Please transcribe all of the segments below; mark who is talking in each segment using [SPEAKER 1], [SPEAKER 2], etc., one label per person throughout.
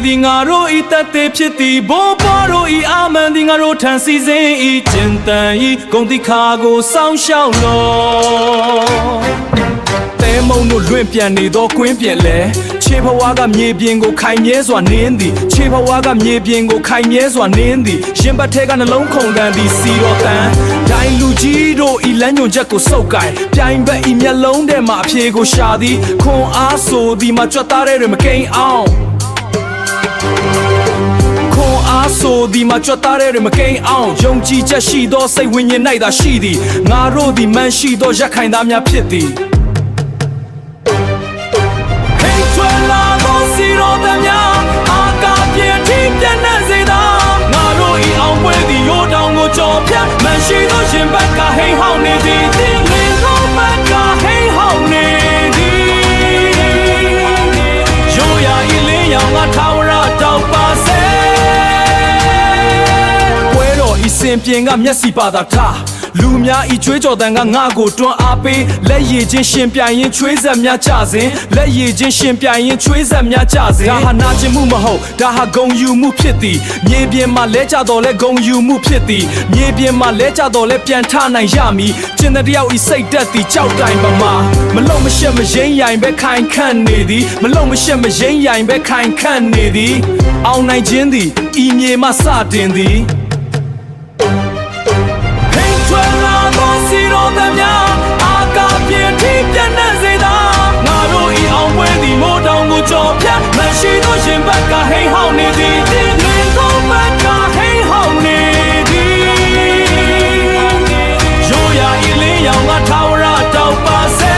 [SPEAKER 1] သည်ငါတို့ဤတသက်ဖြစ်သည်ဘိုးဘွားတို့ဤအာမန်သည်ငါတို့ထံစီစဉ်ဤကျင်တန်ဤဂုဏ်တိခါကိုစောင့်ရှောက်လောတဲမုံတို့လွင့်ပြန်နေသောကွင်းပြန်လဲခြေဘဝကမြေပြင်ကိုခိုင်မြဲစွာနင်းသည်ခြေဘဝကမြေပြင်ကိုခိုင်မြဲစွာနင်းသည်ရှင်ဘတ်ထဲကနှလုံးခုန်ကန်သည်စီတော်တန်ဒိုင်လူကြီးတို့ဤလမ်းညွန်ချက်ကိုစုပ်ကိုင်ပြိုင်ဘက်ဤမျက်လုံးထဲမှာအဖြေကိုရှာသည်ခွန်အားဆိုသည်မှာကြွက်သားတဲ့မကိန်းအောင်ခွန်အားဆိုသည်မှာကြွက်သားတဲ့မကိန်းအောင်ယုံကြည်ချက်ရှိသောစိတ်ဝိညာဉ်၌သာရှိသည်ငါတို့သည်မှန်ရှိသောရက်ခိုင်သားများဖြစ်သည်ရှိသောရှင်ဘက်ကဟိန်ဟောင်းနေသည်တင်လင်းသောဘက်ကဟိန်ဟောင်းနေသည်ရိုးရာဤလင်းရောင်ကထာဝရတောက်ပါစေပွဲတော်ဤစင်ပြင်ကမျက်စိပါသာထားလူများဤချွေးကြော်တန်ကငါကိုတွန်းအားပေးလက်ရည်ချင်းရှင်ပြိုင်ရင်ချွေးဆက်များကြစဉ်လက်ရည်ချင်းရှင်ပြိုင်ရင်ချွေးဆက်များကြစဉ်ဒါဟာနာကျင်မှုမဟုတ်ဒါဟာဂုံယူမှုဖြစ်သည်မြေပြင်မှာလဲကြတော့လဲဂုံယူမှုဖြစ်သည်မြေပြင်မှာလဲကြတော့လဲပြန်ထနိုင်ရမည်ကျင်တဲ့တယောက်ဤစိတ်တက်သည်ကြောက်တိုင်ပမာမလုံးမရှက်မရင်းရိုင်ပဲခိုင်ခန့်နေသည်မလုံးမရှက်မရင်းရိုင်ပဲခိုင်ခန့်နေသည်အောင်နိုင်ခြင်းသည်ဤမြေမှစတင်သည်ရှိသောရှင်ဘက်ကဟိန်ဟောင်းနေသည်တင်လင်းသောဘက်ကဟိန်ဟောင်းနေသည်ရိုးရာဤလင်းရောင်ကထာဝရတောက်ပါစေ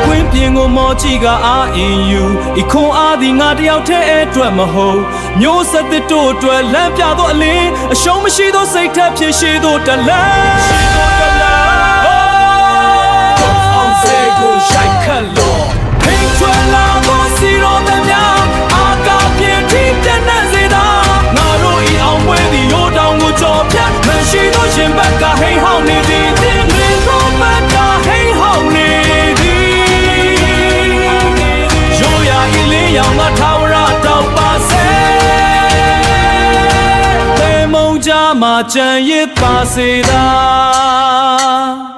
[SPEAKER 1] ကွင်းပြင်ကိုမော်ကြည့်ကအာအင်ယူဤခွန်အားသည်ငါတယောက်တည်းအတွက်မဟုတ်မျိုးဆက်သစ်တို့အတွက်လမ်းပြသောအလင်းအရှုံးမရှိသောစိတ်ထက်ဖြစ်ရှိသောတလန်းအောင်စေကိုရိုက်ခတ်လို့ရှိသောရှင်ဘက်ကဟိန်ဟောင်းနေသည်တင်လင်းသောဘက်ကဟိန်ဟောင်းနေသည်ရိုးရာဤလင်းရောင်ကထာဝရတောက်ပါစေသေမုံကြမှာကြံရစ်ပါစေသာ